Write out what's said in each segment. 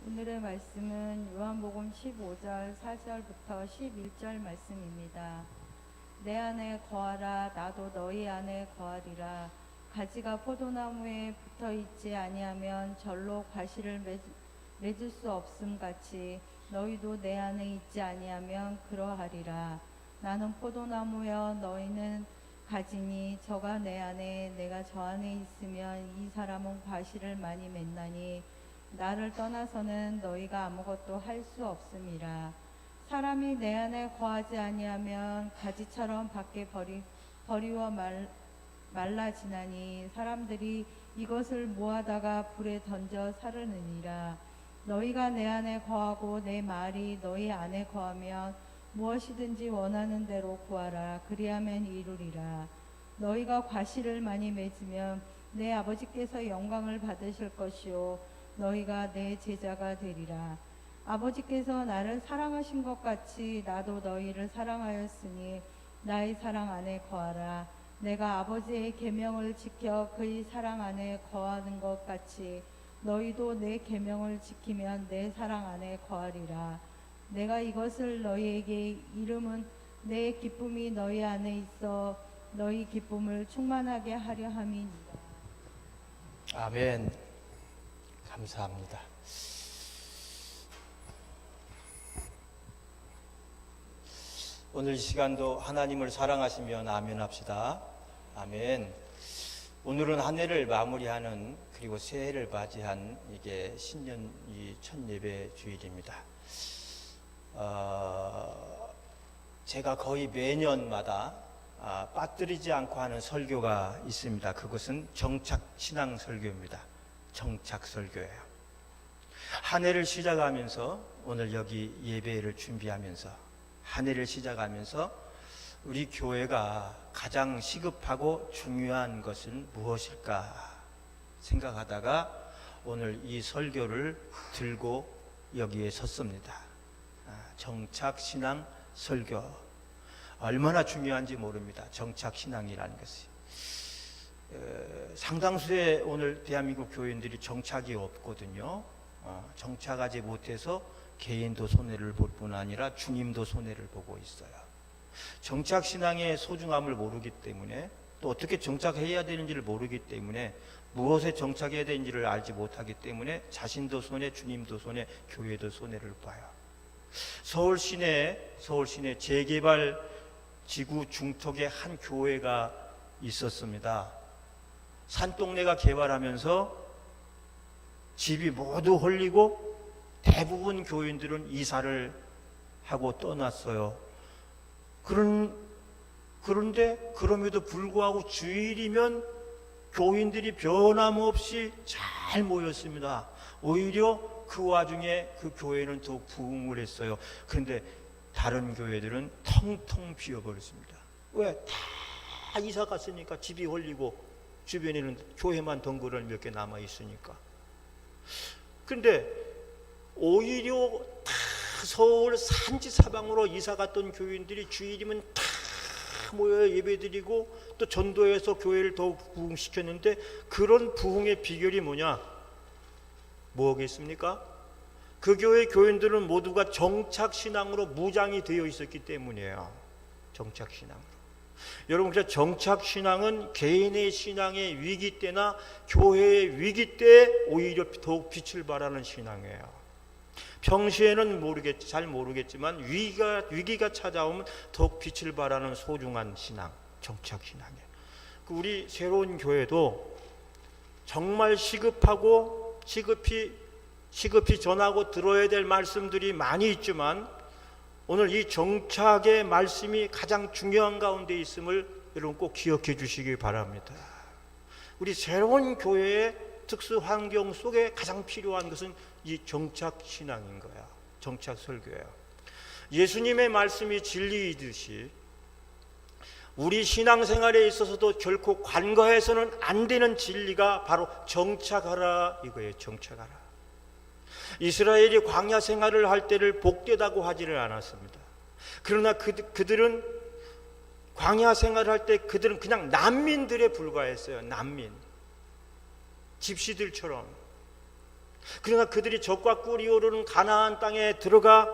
오늘의 말씀은 요한복음 15절 4절부터 11절 말씀입니다. 내 안에 거하라, 나도 너희 안에 거하리라. 가지가 포도나무에 붙어 있지 아니하면 절로 과실을 맺을 수 없음 같이 너희도 내 안에 있지 아니하면 그러하리라. 나는 포도나무여 너희는 가지니 저가 내 안에 내가 저 안에 있으면 이 사람은 과실을 많이 맺나니 나를 떠나서는 너희가 아무것도 할 수 없음이라. 사람이 내 안에 거하지 아니하면 가지처럼 밖에 버리워 말라지나니 사람들이 이것을 모아다가 불에 던져 사르느니라. 너희가 내 안에 거하고 내 말이 너희 안에 거하면 무엇이든지 원하는 대로 구하라. 그리하면 이루리라. 너희가 과실을 많이 맺으면 내 아버지께서 영광을 받으실 것이요 너희가 내 제자가 되리라. 아버지께서 나를 사랑하신 것 같이 나도 너희를 사랑하였으니 나의 사랑 안에 거하라. 내가 아버지의 계명을 지켜 그의 사랑 안에 거하는 것 같이 너희도 내 계명을 지키면 내 사랑 안에 거하리라. 내가 이것을 너희에게 이름은 내 기쁨이 너희 안에 있어 너희 기쁨을 충만하게 하려 함이니라. 아멘. 감사합니다. 오늘 이 시간도 하나님을 사랑하시면 아멘 합시다. 아멘. 오늘은 한 해를 마무리하는 그리고 새해를 맞이한 이게 신년 첫 예배 주일입니다. 제가 거의 매년마다 빠뜨리지 않고 하는 설교가 있습니다. 그것은 정착신앙 설교입니다. 정착 설교예요. 한 해를 시작하면서 오늘 여기 예배를 준비하면서 한 해를 시작하면서 우리 교회가 가장 시급하고 중요한 것은 무엇일까 생각하다가 오늘 이 설교를 들고 여기에 섰습니다. 정착신앙 설교 얼마나 중요한지 모릅니다. 정착신앙이라는 것이 상당수의 오늘 대한민국 교인들이 정착이 없거든요. 정착하지 못해서 개인도 손해를 볼 뿐 아니라 주님도 손해를 보고 있어요. 정착신앙의 소중함을 모르기 때문에 또 어떻게 정착해야 되는지를 모르기 때문에 무엇에 정착해야 되는지를 알지 못하기 때문에 자신도 손해, 주님도 손해, 교회도 손해를 봐요. 서울 시내 재개발 지구 중턱에 한 교회가 있었습니다. 산동네가 개발하면서 집이 모두 홀리고 대부분 교인들은 이사를 하고 떠났어요. 그런데 그럼에도 불구하고 주일이면 교인들이 변함없이 잘 모였습니다. 오히려 그 와중에 그 교회는 더욱 부흥을 했어요. 그런데 다른 교회들은 텅텅 비어버렸습니다. 왜? 다 이사 갔으니까 집이 홀리고 주변에는 교회만 덩그러니 몇 개 남아 있으니까. 근데 오히려 다 서울 산지 사방으로 이사 갔던 교인들이 주일이면 다 모여 예배드리고 또 전도해서 교회를 더욱 부흥시켰는데 그런 부흥의 비결이 뭐겠습니까? 그 교회 교인들은 모두가 정착신앙으로 무장이 되어 있었기 때문이에요. 정착신앙으로. 여러분, 그래서 정착신앙은 개인의 신앙의 위기 때나 교회의 위기 때 오히려 더욱 빛을 발하는 신앙이에요. 평시에는 잘 모르겠지만 위기가 찾아오면 더욱 빛을 발하는 소중한 신앙, 정착신앙이에요. 우리 새로운 교회도 정말 시급하고 시급히 전하고 들어야 될 말씀들이 많이 있지만 오늘 이 정착의 말씀이 가장 중요한 가운데 있음을 여러분 꼭 기억해 주시기 바랍니다. 우리 새로운 교회의 특수 환경 속에 가장 필요한 것은 이 정착 신앙인 거야. 정착 설교예요. 예수님의 말씀이 진리이듯이 우리 신앙생활에 있어서도 결코 간과해서는 안 되는 진리가 바로 정착하라 이거예요. 정착하라. 이스라엘이 광야 생활을 할 때를 복되다고 하지를 않았습니다. 그러나 그들은 광야 생활을 할 때 그들은 그냥 난민들에 불과했어요. 난민, 집시들처럼. 그러나 그들이 적과 꿀이 오르는 가나안 땅에 들어가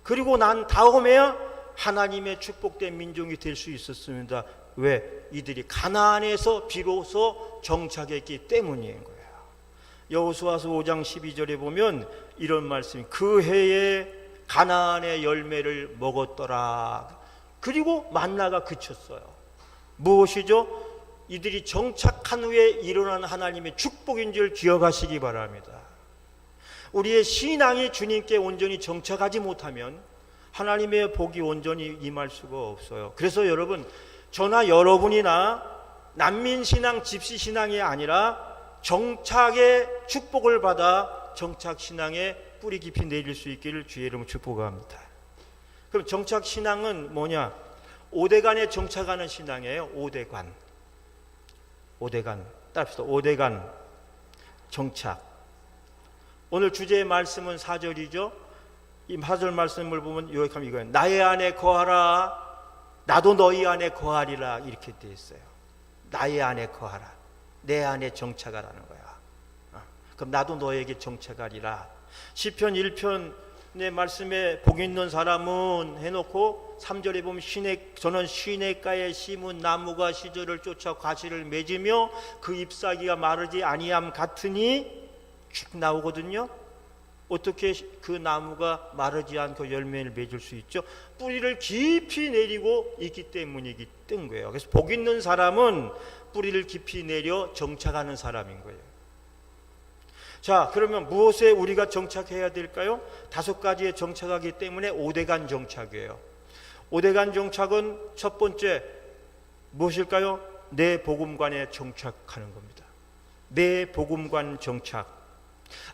그리고 난 다음에야 하나님의 축복된 민족이 될 수 있었습니다. 왜? 이들이 가나안에서 비로소 정착했기 때문인 거예요. 여호수아서 5장 12절에 보면 이런 말씀이 그 해에 가나안의 열매를 먹었더라. 그리고 만나가 그쳤어요. 무엇이죠? 이들이 정착한 후에 일어난 하나님의 축복인 줄 기억하시기 바랍니다. 우리의 신앙이 주님께 온전히 정착하지 못하면 하나님의 복이 온전히 임할 수가 없어요. 그래서 여러분, 저나 여러분이나 난민신앙, 집시신앙이 아니라 정착의 축복을 받아 정착신앙에 뿌리 깊이 내릴 수 있기를 주의 이름으로 축복합니다. 그럼 정착신앙은 뭐냐? 5대간에 정착하는 신앙이에요. 5대간. 5대간. 따릅시다. 5대간 정착. 오늘 주제의 말씀은 4절이죠. 이 4절 말씀을 보면 요약하면 이거예요. 나의 안에 거하라. 나도 너희 안에 거하리라. 이렇게 되어 있어요. 나의 안에 거하라. 내 안에 정착하라는 거야. 그럼 나도 너에게 정착하리라. 시편 1편의 말씀에 복 있는 사람은 해놓고 3절에 보면 저는 시냇가에 심은 나무가 시절을 쫓아 과실을 맺으며 그 잎사귀가 마르지 아니함 같으니 쭉 나오거든요. 어떻게 그 나무가 마르지 않고 열매를 맺을 수 있죠? 뿌리를 깊이 내리고 있기 때문이기 뜬 거예요. 그래서 복 있는 사람은 뿌리를 깊이 내려 정착하는 사람인 거예요. 자, 그러면 무엇에 우리가 정착해야 될까요? 5가지에 정착하기 때문에 5대간 정착이에요. 5대간 정착은 첫 번째 무엇일까요? 내 복음관에 정착하는 겁니다. 내 복음관 정착.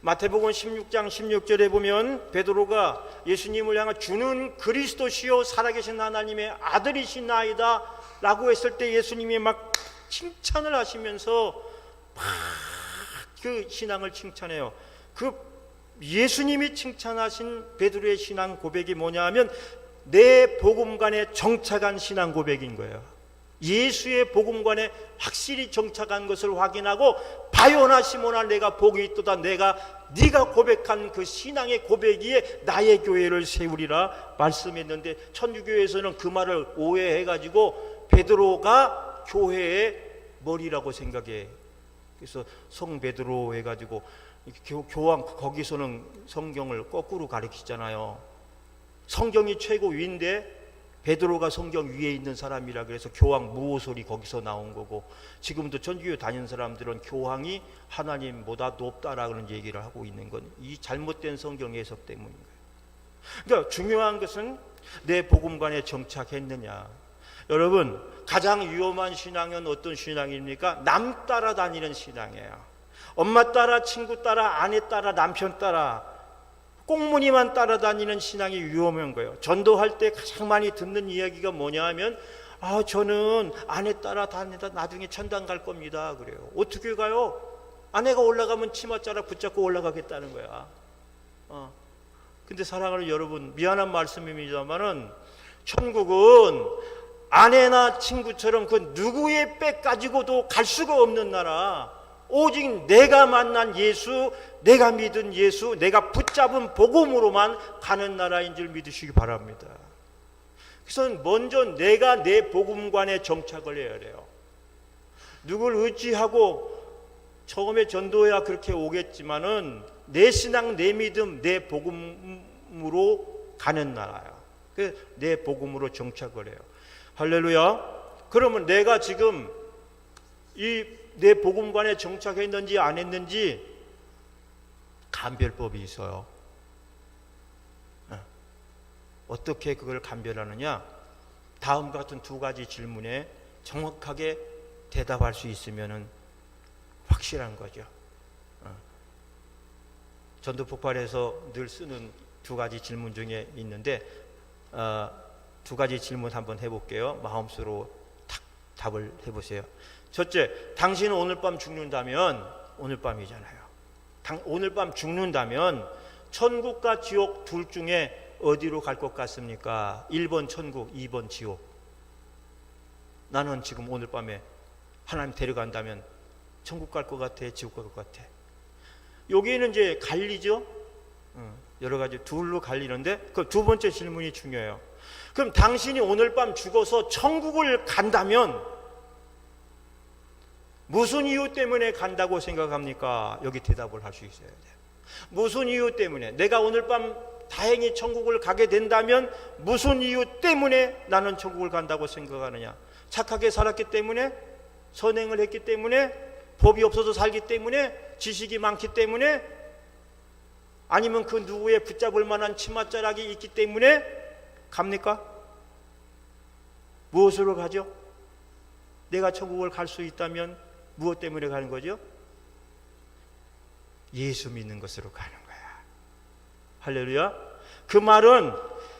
마태복음 16장 16절에 보면 베드로가 예수님을 향해 주는 그리스도시요 살아계신 하나님의 아들이시나이다 라고 했을 때 예수님이 막 칭찬을 하시면서 막 그 신앙을 칭찬해요. 그 예수님이 칭찬하신 베드로의 신앙 고백이 뭐냐 하면 내 복음관에 정착한 신앙 고백인 거예요. 예수의 복음관에 확실히 정착한 것을 확인하고 바요나 시몬아 내가 복이 있도다. 네가 고백한 그 신앙의 고백이에 나의 교회를 세우리라 말씀했는데 천주교에서는 그 말을 오해해가지고 베드로가 교회의 머리라고 생각해. 그래서 성 베드로 해가지고 교황 거기서는 성경을 거꾸로 가르치잖아요. 성경이 최고 위인데 베드로가 성경 위에 있는 사람이라 그래서 교황 무오솔이 거기서 나온 거고, 지금도 천주교 다니는 사람들은 교황이 하나님보다 높다라는 얘기를 하고 있는 건 이 잘못된 성경 해석 때문인 거예요. 그러니까 중요한 것은 내 복음관에 정착했느냐. 여러분, 가장 위험한 신앙은 어떤 신앙입니까? 남 따라다니는 신앙이에요. 엄마 따라, 친구 따라, 아내 따라, 남편 따라 꽁무니만 따라다니는 신앙이 위험한 거예요. 전도할 때 가장 많이 듣는 이야기가 뭐냐 하면 저는 아내 따라 다니다 나중에 천당 갈 겁니다. 그래요. 어떻게 가요? 아내가 올라가면 치맛자락 붙잡고 올라가겠다는 거야. 근데 사랑하는 여러분, 미안한 말씀입니다만은 천국은 아내나 친구처럼 그 누구의 백 가지고도 갈 수가 없는 나라. 오직 내가 만난 예수, 내가 믿은 예수, 내가 붙잡은 복음으로만 가는 나라인 줄 믿으시기 바랍니다. 그래서 먼저 내가 내 복음관에 정착을 해야 돼요. 누굴 의지하고 처음에 전도해야 그렇게 오겠지만은 내 신앙, 내 믿음, 내 복음으로 가는 나라야. 그래서 내 복음으로 정착을 해요. 할렐루야. 그러면 내가 지금 내 복음관에 정착했는지 안 했는지 감별법이 있어요. 어떻게 그걸 감별하느냐? 다음과 같은 2가지 질문에 정확하게 대답할 수 있으면 확실한 거죠. 전도 폭발에서 늘 쓰는 2가지 질문 중에 있는데 2가지 질문 한번 해볼게요. 마음속으로 탁 답을 해보세요. 첫째, 당신은 오늘 밤 죽는다면, 오늘 밤이잖아요. 오늘 밤 죽는다면 천국과 지옥 둘 중에 어디로 갈 것 같습니까? 1번 천국, 2번 지옥. 나는 지금 오늘 밤에 하나님 데려간다면 천국 갈 것 같아, 지옥 갈 것 같아? 여기는 이제 갈리죠. 여러 가지 둘로 갈리는데 그 두 번째 질문이 중요해요. 그럼 당신이 오늘 밤 죽어서 천국을 간다면 무슨 이유 때문에 간다고 생각합니까? 여기 대답을 할 수 있어야 돼요. 무슨 이유 때문에? 내가 오늘 밤 다행히 천국을 가게 된다면 무슨 이유 때문에 나는 천국을 간다고 생각하느냐? 착하게 살았기 때문에? 선행을 했기 때문에? 법이 없어서 살기 때문에? 지식이 많기 때문에? 아니면 그 누구의 붙잡을 만한 치맛자락이 있기 때문에 갑니까? 무엇으로 가죠? 내가 천국을 갈 수 있다면 무엇 때문에 가는 거죠? 예수 믿는 것으로 가는 거야. 할렐루야. 그 말은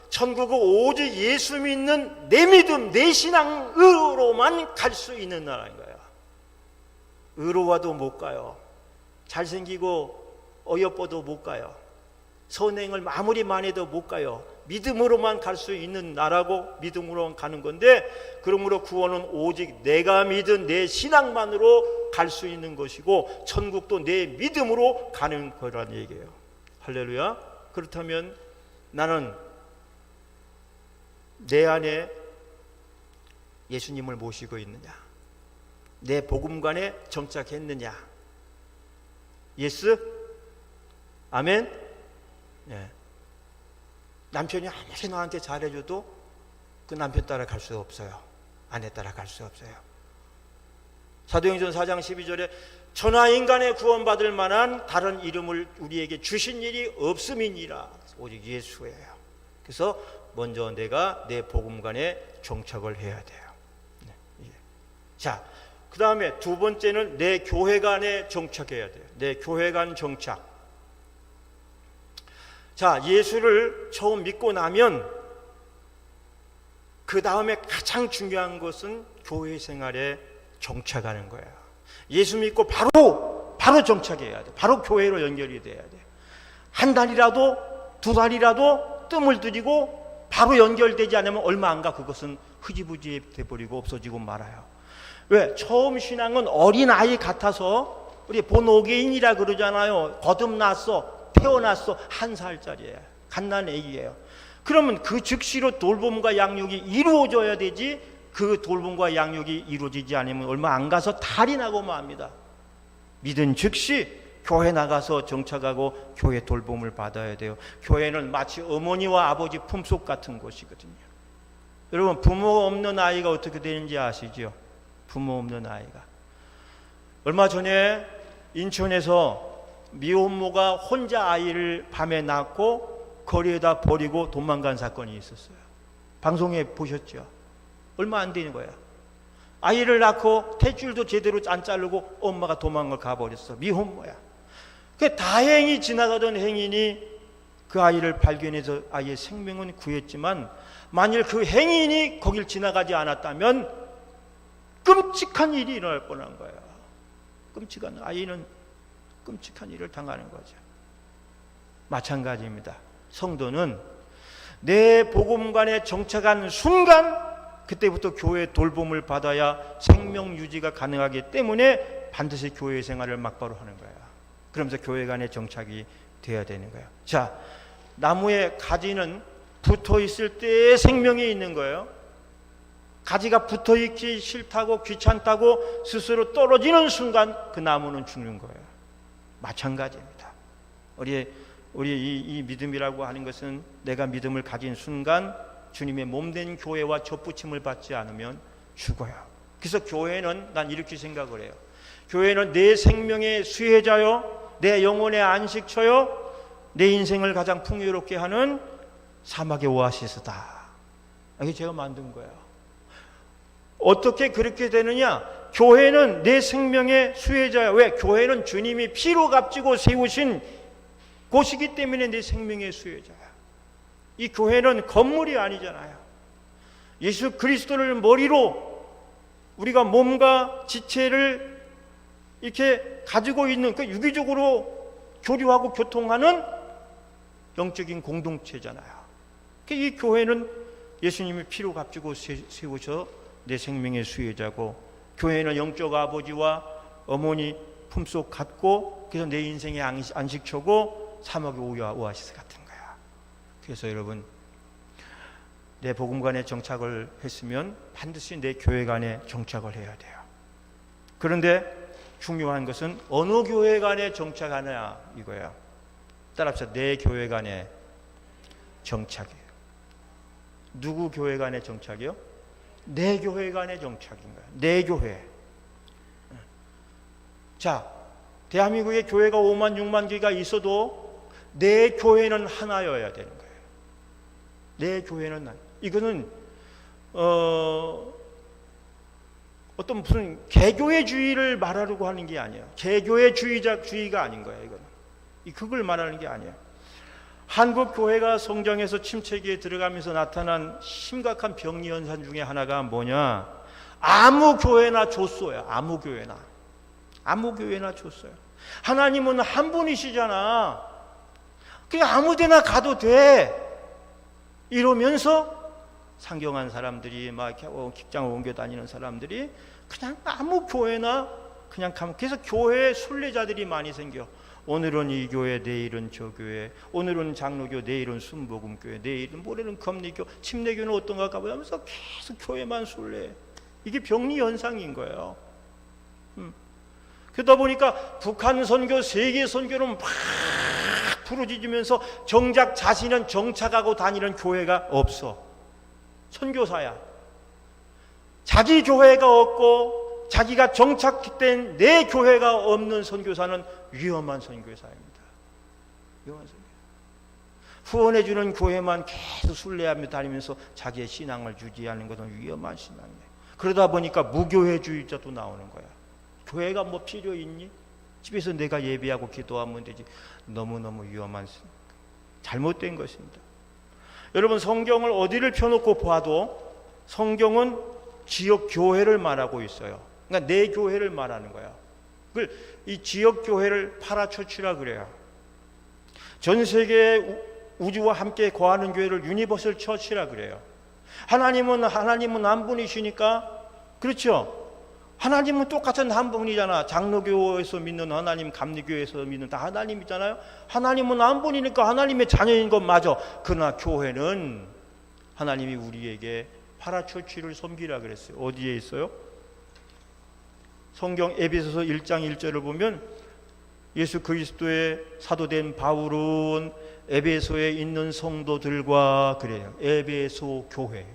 천국은 오직 예수 믿는 내 믿음, 내 신앙으로만 갈 수 있는 나라인 거야. 의로와도 못 가요. 잘생기고 어여뻐도 못 가요. 선행을 아무리 많이 해도 못 가요. 믿음으로만 갈 수 있는 나라고 믿음으로 가는 건데, 그러므로 구원은 오직 내가 믿은 내 신앙만으로 갈 수 있는 것이고 천국도 내 믿음으로 가는 거란 얘기예요. 할렐루야. 그렇다면 나는 내 안에 예수님을 모시고 있느냐? 내 복음관에 정착했느냐? 예스? 아멘? 네. 남편이 아무리 나한테 잘해줘도 그 남편 따라 갈 수 없어요. 아내 따라 갈 수 없어요. 사도행전 4장 12절에 천하 인간의 구원받을 만한 다른 이름을 우리에게 주신 일이 없음이니라. 오직 예수예요. 그래서 먼저 내가 내 복음관에 정착을 해야 돼요. 네. 자, 그 다음에 두 번째는 내 교회관에 정착해야 돼요. 내 교회관 정착. 자, 예수를 처음 믿고 나면 그 다음에 가장 중요한 것은 교회 생활에 정착하는 거예요. 예수 믿고 바로 정착해야 돼. 바로 교회로 연결이 돼야 돼. 한 달이라도 두 달이라도 뜸을 들이고 바로 연결되지 않으면 얼마 안 가 그것은 흐지부지 돼버리고 없어지고 말아요. 왜? 처음 신앙은 어린아이 같아서 우리 본오개인이라 그러잖아요. 거듭났어. 태어났어. 1살짜리예요. 갓난애기예요. 그러면 그 즉시로 돌봄과 양육이 이루어져야 되지, 그 돌봄과 양육이 이루어지지 않으면 얼마 안 가서 탈이 나고 맙니다. 믿은 즉시 교회 나가서 정착하고 교회 돌봄을 받아야 돼요. 교회는 마치 어머니와 아버지 품속 같은 곳이거든요. 여러분, 부모 없는 아이가 어떻게 되는지 아시죠? 부모 없는 아이가. 얼마 전에 인천에서 미혼모가 혼자 아이를 밤에 낳고 거리에다 버리고 도망간 사건이 있었어요. 방송에 보셨죠? 얼마 안 되는 거야. 아이를 낳고 탯줄도 제대로 안 자르고 엄마가 도망을 가버렸어. 미혼모야. 그 다행히 지나가던 행인이 그 아이를 발견해서 아이의 생명은 구했지만, 만일 그 행인이 거길 지나가지 않았다면 끔찍한 일이 일어날 뻔한 거야. 아이는 끔찍한 일을 당하는 거죠. 마찬가지입니다. 성도는 내 복음관에 정착한 순간 그때부터 교회의 돌봄을 받아야 생명 유지가 가능하기 때문에 반드시 교회 생활을 막바로 하는 거예요. 그러면서 교회관에 정착이 돼야 되는 거예요. 자, 나무의 가지는 붙어 있을 때에 생명이 있는 거예요. 가지가 붙어 있기 싫다고 귀찮다고 스스로 떨어지는 순간 그 나무는 죽는 거예요. 마찬가지입니다. 우리 이 믿음이라고 하는 것은 내가 믿음을 가진 순간 주님의 몸된 교회와 접붙임을 받지 않으면 죽어요. 그래서 교회는, 난 이렇게 생각을 해요. 교회는 내 생명의 수혜자요, 내 영혼의 안식처요, 내 인생을 가장 풍요롭게 하는 사막의 오아시스다. 이게 제가 만든 거예요. 어떻게 그렇게 되느냐? 교회는 내 생명의 수혜자야. 왜? 교회는 주님이 피로 값지고 세우신 곳이기 때문에 내 생명의 수혜자야. 이 교회는 건물이 아니잖아요. 예수 그리스도를 머리로 우리가 몸과 지체를 이렇게 가지고 있는, 그 유기적으로 교류하고 교통하는 영적인 공동체잖아요. 이 교회는 예수님이 피로 값지고 세우셔 내 생명의 수혜자고, 교회는 영적 아버지와 어머니, 품속 갖고, 그래서 내 인생의 안식처고 사막의 오아시스 같은 거야. 그래서 여러분, 내 복음관에 정착을 했으면 반드시 내 교회관에 정착을 해야 돼요. 그런데 중요한 것은 어느 교회관에 정착하느냐 이거야. 따라합시다. 내 교회관에 정착이에요. 누구 교회관에 정착이요? 내 교회관에 정착인 거야. 내 교회. 자, 대한민국에 교회가 5만 6만 개가 있어도 내 교회는 하나여야 되는 거예요. 내 교회는 하나. 이거는 어떤 무슨 개교회주의를 말하려고 하는 게 아니에요. 개교회주의가 아닌 거예요. 이거는 그걸 말하는 게 아니에요. 한국 교회가 성장해서 침체기에 들어가면서 나타난 심각한 병리 현상 중에 하나가 뭐냐? 아무 교회나 줬어요. 아무 교회나 줬어요. 하나님은 한 분이시잖아. 그냥 아무데나 가도 돼. 이러면서 상경한 사람들이 막 직장을 옮겨 다니는 사람들이 그냥 아무 교회나 그냥 가면, 그래서 교회에 순례자들이 많이 생겨. 오늘은 이 교회, 내일은 저 교회, 오늘은 장로교, 내일은 순복음교회, 내일은 모레는 검리교, 침례교는 어떤가 가보면서 계속 교회만 순례. 이게 병리 현상인 거예요. 그러다 보니까 북한 선교, 세계 선교는 막 부르짖으면서 정작 자신은 정착하고 다니는 교회가 없어. 선교사야. 자기 교회가 없고 자기가 정착된 내 교회가 없는 선교사는 위험한 선교사입니다. 위험한 선교사. 후원해주는 교회만 계속 순례하며 다니면서 자기의 신앙을 유지하는 것은 위험한 신앙이에요. 그러다 보니까 무교회주의자도 나오는 거야. 교회가 뭐 필요 있니? 집에서 내가 예배하고 기도하면 되지. 너무너무 위험한, 잘못된 것입니다. 여러분, 성경을 어디를 펴놓고 봐도 성경은 지역 교회를 말하고 있어요. 그러니까 내 교회를 말하는 거야. 이 지역 교회를 파라처치라 그래요. 전 세계 우주와 함께 거하는 교회를 유니버설 처치라 그래요. 하나님은 한 분이시니까, 그렇죠? 하나님은 똑같은 한 분이잖아. 장로교에서 믿는 하나님, 감리교에서 믿는 다 하나님이잖아요. 하나님은 한 분이니까 하나님의 자녀인 건 맞아. 그러나 교회는 하나님이 우리에게 파라처치를 섬기라 그랬어요. 어디에 있어요? 성경 에베소서 1장 1절을 보면 예수 그리스도의 사도된 바울은 에베소에 있는 성도들과 그래요. 에베소 교회.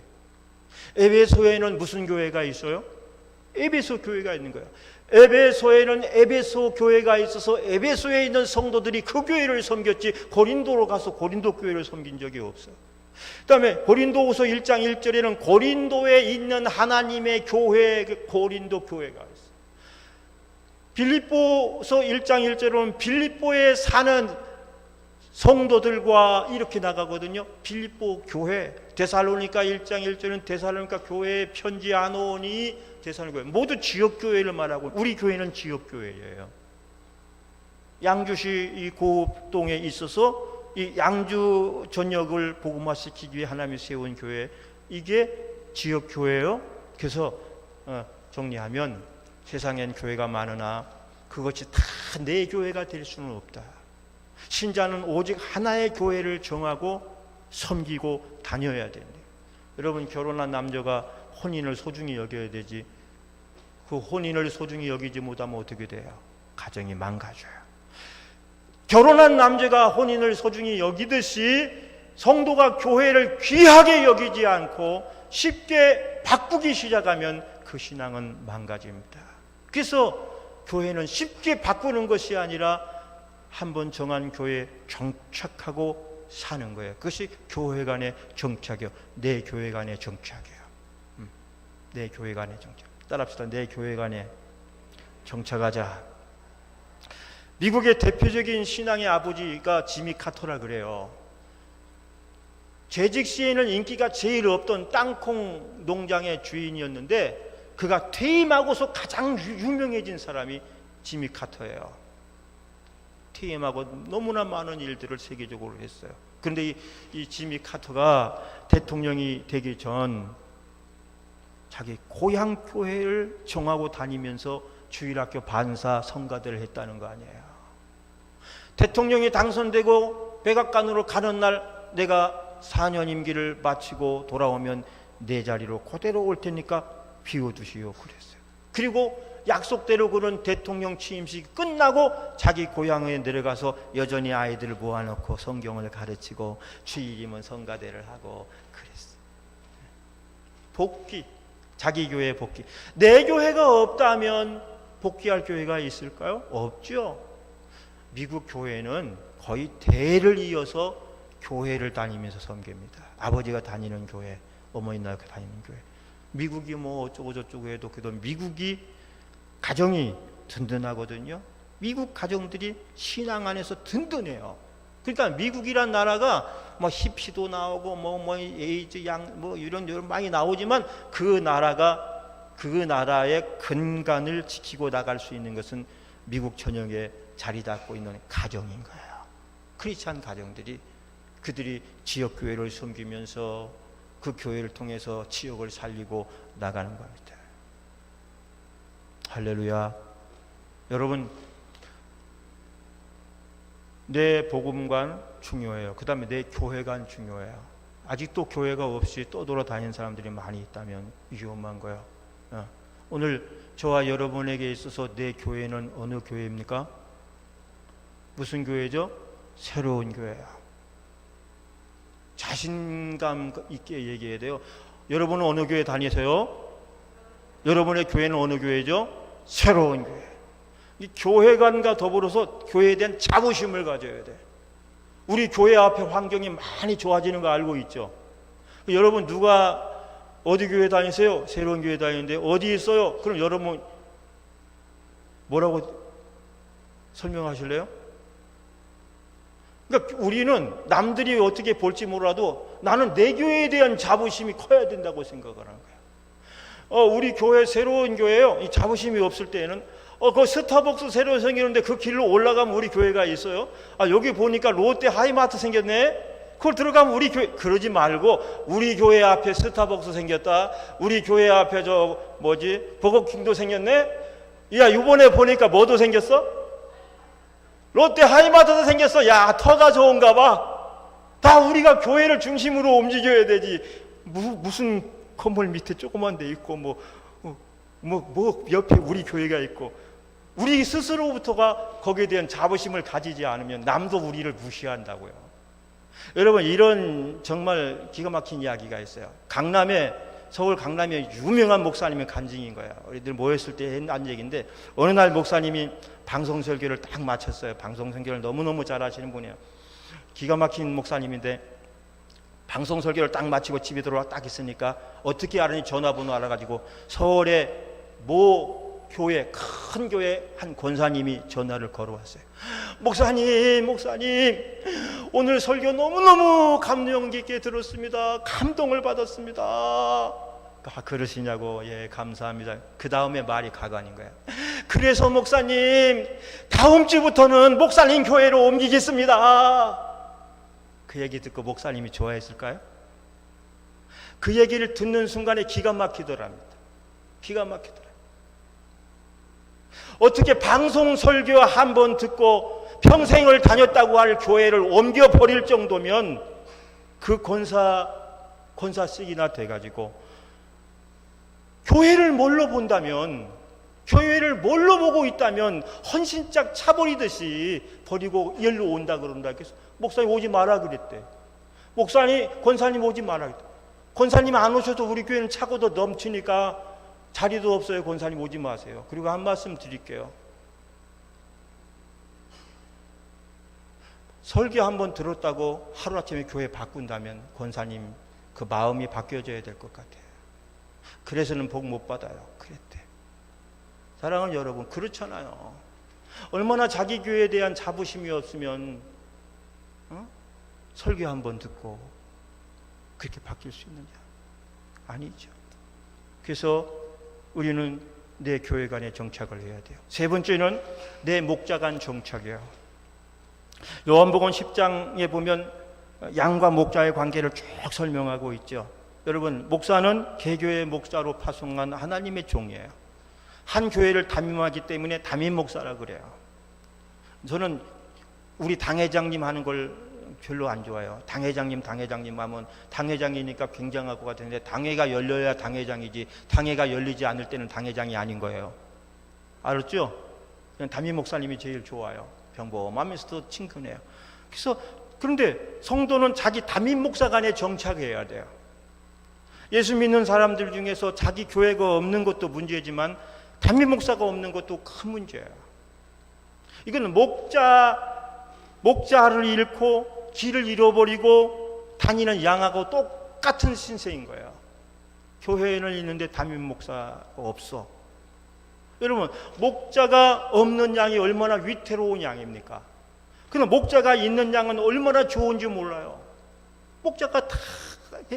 에베소에는 무슨 교회가 있어요? 에베소 교회가 있는 거예요. 에베소에는 에베소 교회가 있어서 에베소에 있는 성도들이 그 교회를 섬겼지 고린도로 가서 고린도 교회를 섬긴 적이 없어요. 그 다음에 고린도후서 1장 1절에는 고린도에 있는 하나님의 교회, 고린도 교회가 있어요. 빌립보서 1장 1절은 빌립보에 사는 성도들과 이렇게 나가거든요. 빌립보 교회. 데살로니가 1장 1절은 데살로니가 교회에 편지 안 오니 데살로니가 교회. 모두 지역교회를 말하고, 우리 교회는 지역교회예요. 양주시 이 고동에 있어서 이 양주 전역을 복음화시키기 위해 하나님이 세운 교회, 이게 지역교회예요. 그래서 정리하면 세상엔 교회가 많으나 그것이 다 내 교회가 될 수는 없다. 신자는 오직 하나의 교회를 정하고 섬기고 다녀야 된다. 여러분, 결혼한 남자가 혼인을 소중히 여겨야 되지, 그 혼인을 소중히 여기지 못하면 어떻게 돼요? 가정이 망가져요. 결혼한 남자가 혼인을 소중히 여기듯이 성도가 교회를 귀하게 여기지 않고 쉽게 바꾸기 시작하면 그 신앙은 망가집니다. 그래서 교회는 쉽게 바꾸는 것이 아니라 한번 정한 교회에 정착하고 사는 거예요. 그것이 교회 간의 정착이요. 내 교회 간의 정착이에요. 내 교회 간의 정착. 따라합시다. 내 교회 간의 정착하자. 미국의 대표적인 신앙의 아버지가 지미 카터라 그래요. 재직 시에는 인기가 제일 없던 땅콩 농장의 주인이었는데 그가 퇴임하고서 가장 유명해진 사람이 지미 카터예요. 퇴임하고 너무나 많은 일들을 세계적으로 했어요. 그런데 이 지미 카터가 대통령이 되기 전 자기 고향 교회를 정하고 다니면서 주일학교 반사 성가대를 했다는 거 아니에요. 대통령이 당선되고 백악관으로 가는 날 내가 4년 임기를 마치고 돌아오면 내 자리로 그대로 올 테니까 비워두시오 그랬어요. 그리고 약속대로 그런 대통령 취임식이 끝나고 자기 고향에 내려가서 여전히 아이들을 모아놓고 성경을 가르치고 주일이면 성가대를 하고 그랬어요. 복귀, 자기 교회 복귀. 내 교회가 없다면 복귀할 교회가 있을까요? 없죠. 미국 교회는 거의 대를 이어서 교회를 다니면서 섬깁니다. 아버지가 다니는 교회, 어머니나 다니는 교회. 미국이 뭐 어쩌고 저쩌고 해도 그래도 미국이 가정이 든든하거든요. 미국 가정들이 신앙 안에서 든든해요. 그러니까 미국이란 나라가 뭐 히피도 나오고 뭐 에이즈 양 뭐 이런 많이 나오지만 그 나라의 근간을 지키고 나갈 수 있는 것은 미국 전역에 자리 잡고 있는 가정인 거예요. 크리스찬 가정들이 그들이 지역 교회를 섬기면서 그 교회를 통해서 지역을 살리고 나가는 겁니다. 할렐루야. 여러분, 내 복음관 중요해요. 그 다음에 내 교회관 중요해요. 아직도 교회가 없이 떠돌아다니는 사람들이 많이 있다면 위험한 거예요. 오늘 저와 여러분에게 있어서 내 교회는 어느 교회입니까? 무슨 교회죠? 새로운 교회야. 자신감 있게 얘기해야 돼요. 여러분은 어느 교회 다니세요? 여러분의 교회는 어느 교회죠? 새로운 교회. 이 교회관과 더불어서 교회에 대한 자부심을 가져야 돼. 우리 교회 앞에 환경이 많이 좋아지는 거 알고 있죠? 여러분 누가 어디 교회 다니세요? 새로운 교회 다니는데 어디 있어요? 그럼 여러분 뭐라고 설명하실래요? 그러니까 우리는 남들이 어떻게 볼지 몰라도 나는 내 교회에 대한 자부심이 커야 된다고 생각을 하는 거예요. 우리 교회 새로운 교회요. 이 자부심이 없을 때에는 그 스타벅스 새로 생기는데 그 길로 올라가면 우리 교회가 있어요. 여기 보니까 롯데 하이마트 생겼네. 그걸 들어가면 우리 교회. 그러지 말고 우리 교회 앞에 스타벅스 생겼다. 우리 교회 앞에 버거킹도 생겼네. 야, 이번에 보니까 뭐도 생겼어? 롯데 하이마트도 생겼어. 야, 터가 좋은가 봐. 다 우리가 교회를 중심으로 움직여야 되지. 무슨 건물 밑에 조그만 데 있고 옆에 우리 교회가 있고 우리 스스로부터가 거기에 대한 자부심을 가지지 않으면 남도 우리를 무시한다고요. 여러분, 이런 정말 기가 막힌 이야기가 있어요. 서울 강남에 유명한 목사님의 간증인 거예요. 우리들 모였을 때 한 얘기인데 어느 날 목사님이 방송 설교를 딱 마쳤어요. 방송 설교를 너무너무 잘하시는 분이에요. 기가 막힌 목사님인데 방송 설교를 딱 마치고 집에 들어와 딱 있으니까 어떻게 알았니? 전화번호 알아가지고 서울의 모 교회, 큰 교회 한 권사님이 전화를 걸어왔어요. 목사님 오늘 설교 너무너무 감명 깊게 들었습니다. 감동을 받았습니다. 그러시냐고. 예, 감사합니다. 그 다음에 말이 가관인 거예요. 그래서 목사님 다음 주부터는 목사님 교회로 옮기겠습니다. 그 얘기 듣고 목사님이 좋아했을까요? 그 얘기를 듣는 순간에 기가 막히더랍니다. 기가 막히더라. 어떻게 방송 설교 한 번 듣고 평생을 다녔다고 할 교회를 옮겨버릴 정도면 그 권사식이나 돼가지고 교회를 뭘로 본다면, 교회를 뭘로 보고 있다면 헌신짝 차버리듯이 버리고 일로 온다 그런다. 그래서 목사님 오지 마라 그랬대. 권사님 오지 마라 그랬대. 권사님 안 오셔도 우리 교회는 차고도 넘치니까 자리도 없어요. 권사님 오지 마세요. 그리고 한 말씀 드릴게요. 설교 한번 들었다고 하루아침에 교회 바꾼다면 권사님 그 마음이 바뀌어져야 될 것 같아요. 그래서는 복 못 받아요. 그랬대. 사랑하는 여러분, 그렇잖아요. 얼마나 자기 교회에 대한 자부심이 없으면 설교 한번 듣고 그렇게 바뀔 수 있느냐? 아니죠. 그래서 우리는 내 교회관에 정착을 해야 돼요. 세 번째는 내 목자간 정착이에요. 요한복음 10장에 보면 양과 목자의 관계를 쭉 설명하고 있죠. 여러분, 목사는 개교의 목자로 파송한 하나님의 종이에요. 한 교회를 담임하기 때문에 담임 목사라 그래요. 저는 우리 당회장님 하는 걸 별로 안 좋아해요. 당회장님 하면 당회장이니까 굉장할 것 같은데, 당회가 열려야 당회장이지 당회가 열리지 않을 때는 당회장이 아닌 거예요. 알았죠? 그냥 담임 목사님이 제일 좋아요. 평범하면서도 친근해요. 그런데 성도는 자기 담임 목사관에 정착해야 돼요. 예수 믿는 사람들 중에서 자기 교회가 없는 것도 문제지만 담임 목사가 없는 것도 큰 문제예요. 이건 목자를 잃고 길을 잃어버리고 다니는 양하고 똑같은 신세인 거예요. 교회는 있는데 담임 목사가 없어. 여러분, 목자가 없는 양이 얼마나 위태로운 양입니까? 그럼 목자가 있는 양은 얼마나 좋은지 몰라요. 목자가 다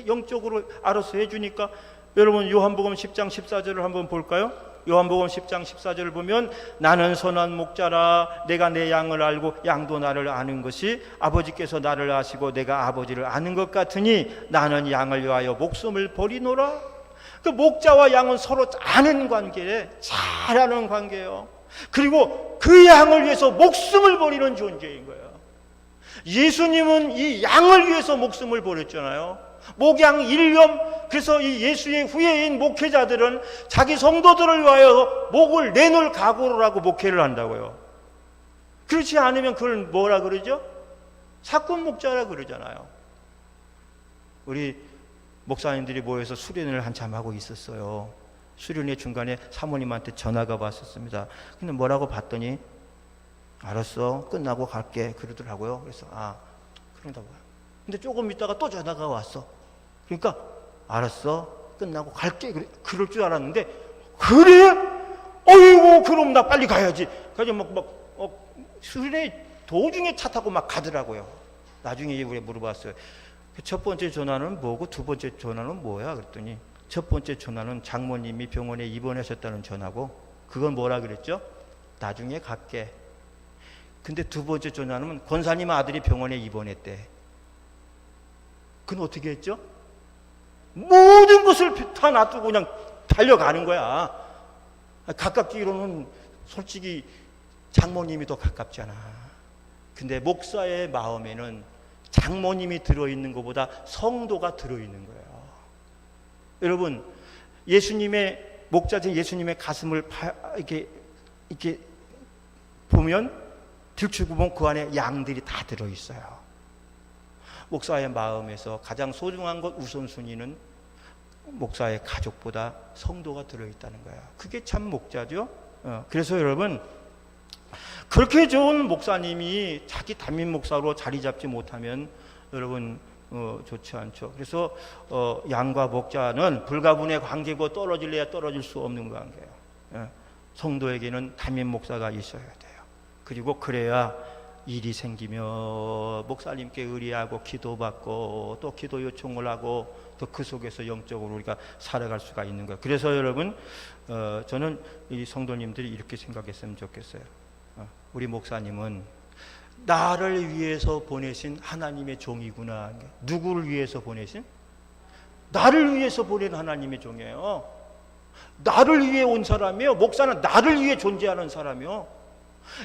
영적으로 알아서 해주니까. 여러분, 요한복음 10장 14절을 한번 볼까요? 요한복음 10장 14절을 보면, 나는 선한 목자라, 내가 내 양을 알고 양도 나를 아는 것이 아버지께서 나를 아시고 내가 아버지를 아는 것 같으니 나는 양을 위하여 목숨을 버리노라. 그 목자와 양은 서로 아는 관계에 잘 아는 관계예요. 그리고 그 양을 위해서 목숨을 버리는 존재인 거예요. 예수님은 이 양을 위해서 목숨을 버렸잖아요. 목양 일념. 그래서 이 예수의 후예인 목회자들은 자기 성도들을 위하여 목을 내놓을 각오를 하고 목회를 한다고요. 그렇지 않으면 그걸 뭐라 그러죠? 사건 목자라 그러잖아요. 우리 목사님들이 모여서 수련을 한참 하고 있었어요. 수련의 중간에 사모님한테 전화가 왔었습니다. 근데 뭐라고 봤더니, 알았어, 끝나고 갈게 그러더라고요. 그래서 그런다고요. 근데 조금 있다가 또 전화가 왔어. 그러니까 알았어, 끝나고 갈게 그럴 줄 알았는데, 그래? 어이구, 그럼 나 빨리 가야지. 그래서 수련회 도중에 차 타고 막 가더라고요. 나중에 우리 물어봤어요. 첫 번째 전화는 뭐고 두 번째 전화는 뭐야? 그랬더니 첫 번째 전화는 장모님이 병원에 입원하셨다는 전화고, 그건 뭐라 그랬죠? 나중에 갈게. 근데 두 번째 전화는 권사님 아들이 병원에 입원했대. 그건 어떻게 했죠? 모든 것을 다 놔두고 그냥 달려가는 거야. 가깝기로는 솔직히 장모님이 더 가깝잖아. 근데 목사의 마음에는 장모님이 들어있는 것보다 성도가 들어있는 거예요. 여러분, 예수님의 목자진 예수님의 가슴을 이렇게 보면, 들추고 보면 그 안에 양들이 다 들어있어요. 목사의 마음에서 가장 소중한 것 우선순위는 목사의 가족보다 성도가 들어있다는 거예요. 그게 참 목자죠. 그래서 여러분, 그렇게 좋은 목사님이 자기 담임 목사로 자리 잡지 못하면 여러분 좋지 않죠. 그래서 양과 목자는 불가분의 관계고 떨어질래야 떨어질 수 없는 관계예요. 성도에게는 담임 목사가 있어야 돼요. 그리고 그래야 일이 생기며 목사님께 의뢰하고 기도받고 또 기도 요청을 하고 또 그 속에서 영적으로 우리가 살아갈 수가 있는 거예요. 그래서 여러분, 저는 이 성도님들이 이렇게 생각했으면 좋겠어요. 우리 목사님은 나를 위해서 보내신 하나님의 종이구나. 누구를 위해서 보내신? 나를 위해서 보낸 하나님의 종이에요. 나를 위해 온 사람이에요. 목사는 나를 위해 존재하는 사람이요.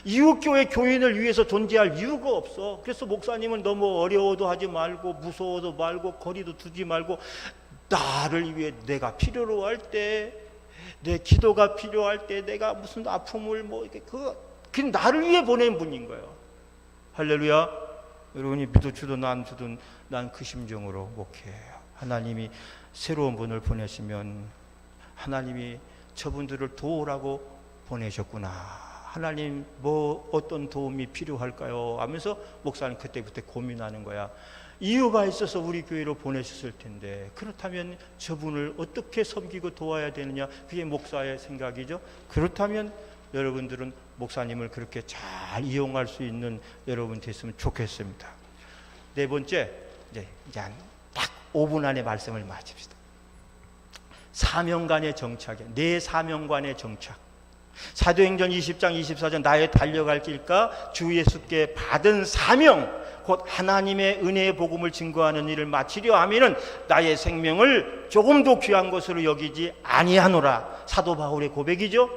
이웃교회 교인을 위해서 존재할 이유가 없어. 그래서 목사님은 너무 어려워도 하지 말고 무서워도 말고 거리도 두지 말고, 나를 위해 내가 필요로 할 때, 내 기도가 필요할 때, 내가 무슨 아픔을 그 나를 위해 보낸 분인 거예요. 할렐루야. 여러분이 믿어주든 안 주든 난 그 심정으로 목회해요. 하나님이 새로운 분을 보내시면 하나님이 저분들을 도우라고 보내셨구나. 하나님 어떤 도움이 필요할까요? 하면서 목사는 그때부터 고민하는 거야. 이유가 있어서 우리 교회로 보내셨을 텐데, 그렇다면 저분을 어떻게 섬기고 도와야 되느냐, 그게 목사의 생각이죠. 그렇다면 여러분들은 목사님을 그렇게 잘 이용할 수 있는 여러분 됐으면 좋겠습니다. 네 번째, 이제 딱 5분 안에 말씀을 마칩시다. 사명관의 정착이에요. 내 사명관의 정착. 사도행전 20장 24절, 나의 달려갈 길과 주 예수께 받은 사명, 곧 하나님의 은혜의 복음을 증거하는 일을 마치려 하면은 나의 생명을 조금도 귀한 것으로 여기지 아니하노라. 사도 바울의 고백이죠.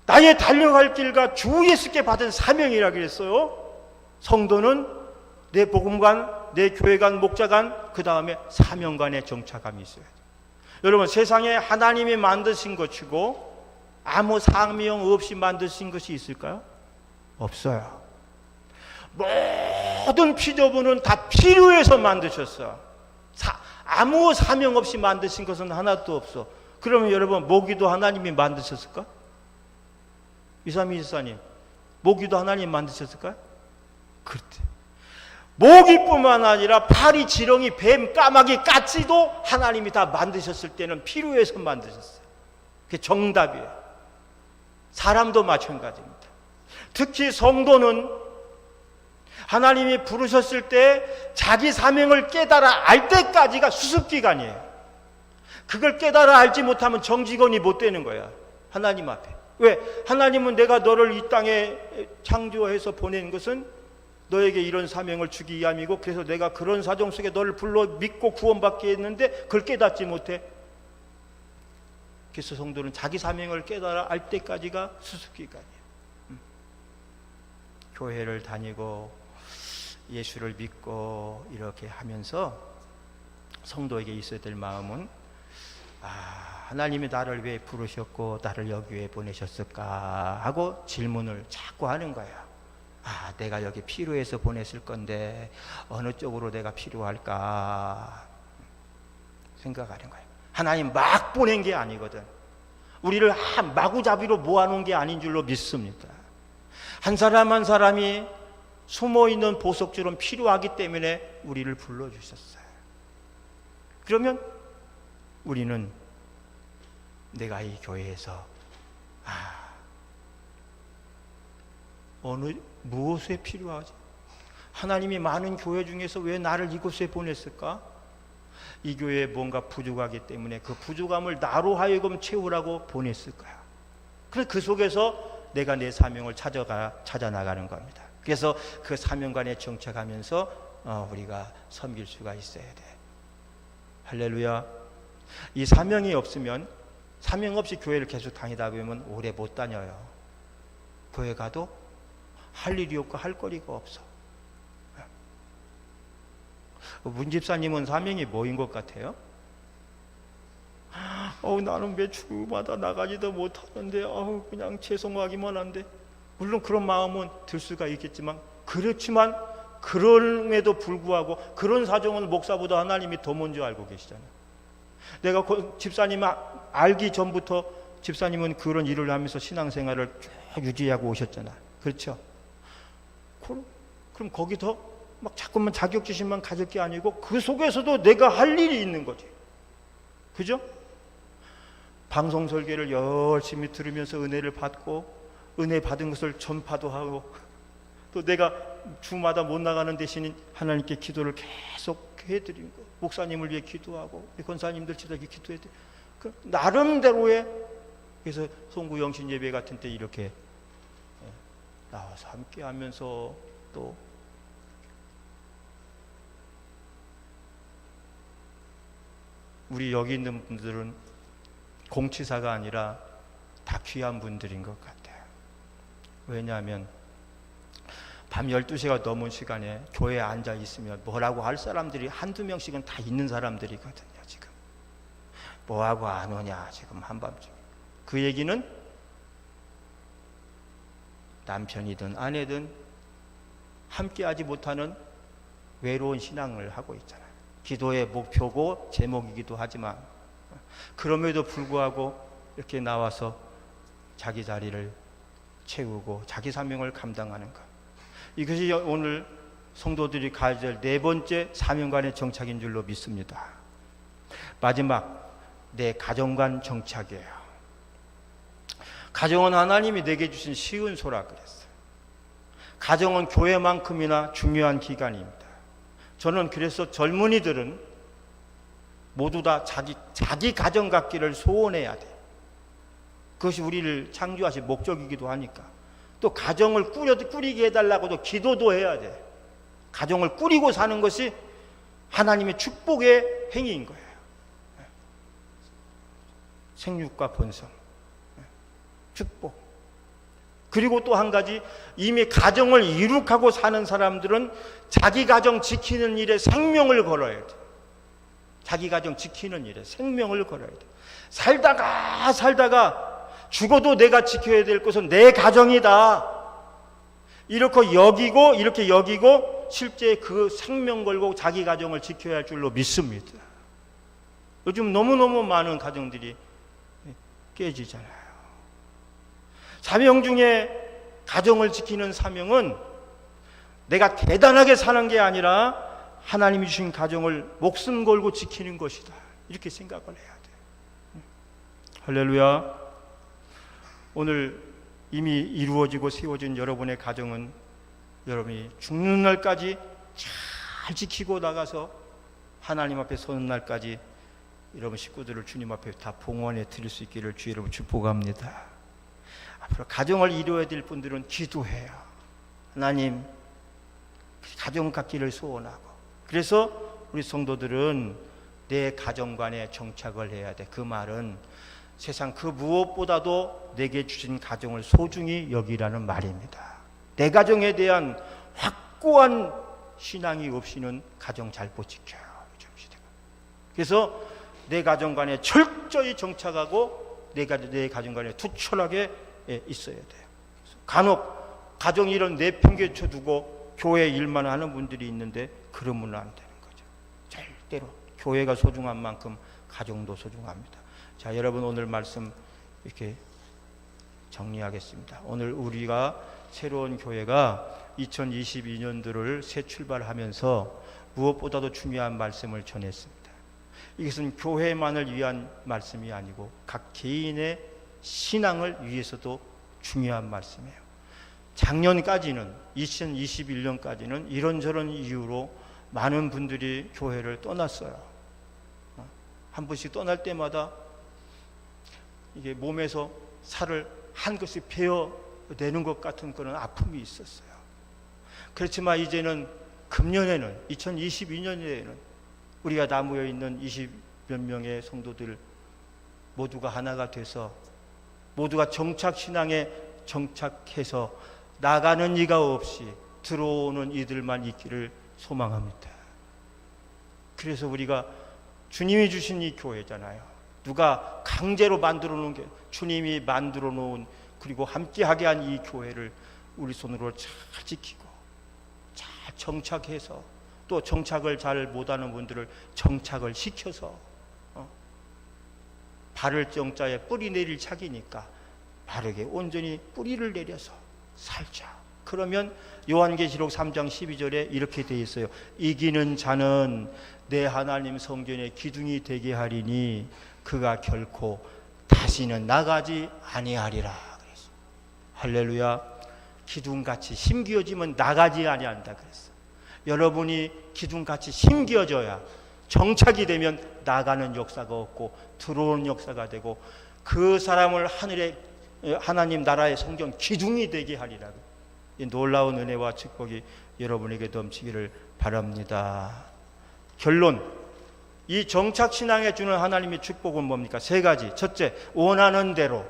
나의 달려갈 길과 주 예수께 받은 사명이라 그랬어요. 성도는 내 복음관, 내 교회관, 목자관, 그 다음에 사명관에 정착함이 있어야 돼요. 여러분, 세상에 하나님이 만드신 것이고 아무 사명 없이 만드신 것이 있을까요? 없어요. 모든 피조물은 다 필요해서 만드셨어. 아무 사명 없이 만드신 것은 하나도 없어. 그러면 여러분, 모기도 하나님이 만드셨을까? 2324님, 모기도 하나님이 만드셨을까요? 그렇대. 모기뿐만 아니라 파리, 지렁이, 뱀, 까마귀, 까치도 하나님이 다 만드셨을 때는 필요해서 만드셨어요. 그게 정답이에요. 사람도 마찬가지입니다. 특히 성도는 하나님이 부르셨을 때 자기 사명을 깨달아 알 때까지가 수습기간이에요. 그걸 깨달아 알지 못하면 정직원이 못 되는 거야, 하나님 앞에. 왜? 하나님은 내가 너를 이 땅에 창조해서 보낸 것은 너에게 이런 사명을 주기 위함이고, 그래서 내가 그런 사정 속에 너를 불러 믿고 구원받게 했는데 그걸 깨닫지 못해. 그래서 성도는 자기 사명을 깨달아 알 때까지가 수습기간이에요. 교회를 다니고 예수를 믿고 이렇게 하면서 성도에게 있어야 될 마음은, 하나님이 나를 왜 부르셨고 나를 여기 왜 보내셨을까 하고 질문을 자꾸 하는 거예요. 내가 여기 필요해서 보냈을 건데 어느 쪽으로 내가 필요할까 생각하는 거예요. 하나님 막 보낸 게 아니거든. 우리를 마구잡이로 모아놓은 게 아닌 줄로 믿습니다. 한 사람 한 사람이 숨어있는 보석처럼 필요하기 때문에 우리를 불러주셨어요. 그러면 우리는 내가 이 교회에서 무엇에 필요하지? 하나님이 많은 교회 중에서 왜 나를 이곳에 보냈을까? 이 교회에 뭔가 부족하기 때문에 그 부족함을 나로 하여금 채우라고 보냈을 거야. 그래서 그 속에서 내가 내 사명을 찾아 나가는 겁니다. 그래서 그 사명관에 정착하면서 우리가 섬길 수가 있어야 돼. 할렐루야. 이 사명이 없으면, 사명 없이 교회를 계속 다니다 보면 오래 못 다녀요. 교회 가도 할 일이 없고 할 거리가 없어. 문 집사님은 사명이 뭐인 것 같아요? 나는 매주마다 나가지도 못하는데 그냥 죄송하기만 한데, 물론 그런 마음은 들 수가 있겠지만, 그렇지만 그럼에도 불구하고 그런 사정을 목사보다 하나님이 더 먼저 알고 계시잖아요. 내가 집사님 알기 전부터 집사님은 그런 일을 하면서 신앙생활을 쭉 유지하고 오셨잖아. 그렇죠? 그럼 거기서 막 자꾸만 자격지심만 가질 게 아니고 그 속에서도 내가 할 일이 있는 거지. 그죠? 방송 설계를 열심히 들으면서 은혜를 받고, 은혜 받은 것을 전파도 하고, 또 내가 주마다 못 나가는 대신 하나님께 기도를 계속 해드린 거, 목사님을 위해 기도하고 권사님들 지도하게 기도해드리고, 나름대로의. 그래서 송구 영신 예배 같은 때 이렇게 나와서 함께 하면서, 또 우리 여기 있는 분들은 공치사가 아니라 다 귀한 분들인 것 같아요. 왜냐하면 밤 12시가 넘은 시간에 교회에 앉아 있으면 뭐라고 할 사람들이 한두 명씩은 다 있는 사람들이거든요. 지금 뭐하고 안 오냐, 지금 한밤중에. 그 얘기는 남편이든 아내든 함께하지 못하는 외로운 신앙을 하고 있잖아요. 기도의 목표고 제목이기도 하지만, 그럼에도 불구하고 이렇게 나와서 자기 자리를 채우고 자기 사명을 감당하는 것, 이것이 오늘 성도들이 가질 네 번째 사명관의 정착인 줄로 믿습니다. 마지막, 내 가정관 정착이에요. 가정은 하나님이 내게 주신 쉬운 소라 그랬어요. 가정은 교회만큼이나 중요한 기관입니다. 저는 그래서 젊은이들은 모두 다 자기 가정 갖기를 소원해야 돼. 그것이 우리를 창조하신 목적이기도 하니까. 또 가정을 꾸리게 해달라고도 기도도 해야 돼. 가정을 꾸리고 사는 것이 하나님의 축복의 행위인 거예요. 생육과 번성, 축복. 그리고 또 한 가지, 이미 가정을 이룩하고 사는 사람들은 자기 가정 지키는 일에 생명을 걸어야 돼. 자기 가정 지키는 일에 생명을 걸어야 돼. 살다가 죽어도 내가 지켜야 될 것은 내 가정이다. 이렇게 여기고 실제 그 생명 걸고 자기 가정을 지켜야 할 줄로 믿습니다. 요즘 너무너무 많은 가정들이 깨지잖아요. 사명 중에 가정을 지키는 사명은 내가 대단하게 사는 게 아니라 하나님이 주신 가정을 목숨 걸고 지키는 것이다. 이렇게 생각을 해야 돼요. 할렐루야. 오늘 이미 이루어지고 세워진 여러분의 가정은 여러분이 죽는 날까지 잘 지키고 나가서 하나님 앞에 서는 날까지 여러분 식구들을 주님 앞에 다 봉헌해 드릴 수 있기를 주 여러분 축복합니다. 앞으로 가정을 이루어야 될 분들은 기도해요. 하나님 가정 갖기를 소원하고, 그래서 우리 성도들은 내 가정관에 정착을 해야 돼. 그 말은 세상 그 무엇보다도 내게 주신 가정을 소중히 여기라는 말입니다. 내 가정에 대한 확고한 신앙이 없이는 가정 잘 못 지켜요. 요즘 시대가. 그래서 내 가정관에 철저히 정착하고 내 가정관에 투철하게 있어야 돼요. 간혹 가정 일은 내팽개쳐 두고 교회 일만 하는 분들이 있는데 그러면 안 되는 거죠. 절대로 교회가 소중한 만큼 가정도 소중합니다. 자, 여러분 오늘 말씀 이렇게 정리하겠습니다. 오늘 우리가 새로운 교회가 2022년도를 새 출발하면서 무엇보다도 중요한 말씀을 전했습니다. 이것은 교회만을 위한 말씀이 아니고 각 개인의 신앙을 위해서도 중요한 말씀이에요. 작년까지는 2021년까지는 이런저런 이유로 많은 분들이 교회를 떠났어요. 한 번씩 떠날 때마다 이게 몸에서 살을 한 것씩 베어내는 것 같은 그런 아픔이 있었어요. 그렇지만 이제는 금년에는 2022년에는 우리가 나무에 있는 20몇 명의 성도들 모두가 하나가 돼서 모두가 정착신앙에 정착해서 나가는 이가 없이 들어오는 이들만 있기를 소망합니다. 그래서 우리가 주님이 주신 이 교회잖아요. 누가 강제로 만들어 놓은 게 주님이 만들어 놓은 그리고 함께하게 한 이 교회를 우리 손으로 잘 지키고 잘 정착해서 또 정착을 잘 못하는 분들을 정착을 시켜서 바를 정자에 뿌리 내릴 착이니까 바르게 온전히 뿌리를 내려서 살자. 그러면 요한계시록 3장 12절에 이렇게 되어 있어요. 이기는 자는 내 하나님 성전의 기둥이 되게 하리니 그가 결코 다시는 나가지 아니하리라. 그랬어. 할렐루야. 기둥같이 힘겨지면 나가지 아니한다 그랬어. 여러분이 기둥같이 힘겨져야 정착이 되면 나가는 역사가 없고 들어오는 역사가 되고 그 사람을 하늘의 하나님 나라의 성전 기둥이 되게 하리라. 이 놀라운 은혜와 축복이 여러분에게 넘치기를 바랍니다. 결론, 이 정착신앙에 주는 하나님의 축복은 뭡니까? 세 가지. 첫째, 원하는 대로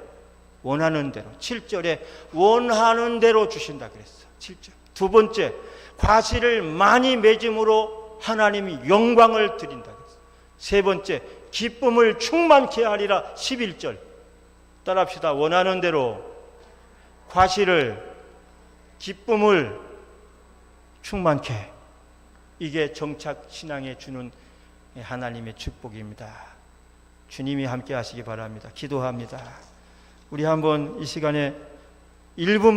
7절에 원하는 대로 주신다 그랬어. 7절. 두 번째, 과실을 많이 맺음으로 하나님이 영광을 드린다 그랬어. 세 번째, 기쁨을 충만케 하리라. 11절. 따라합시다. 원하는 대로 과실을 기쁨을 충만케. 이게 정착신앙에 주는 하나님의 축복입니다. 주님이 함께 하시기 바랍니다. 기도합니다. 우리 한번 이 시간에 1분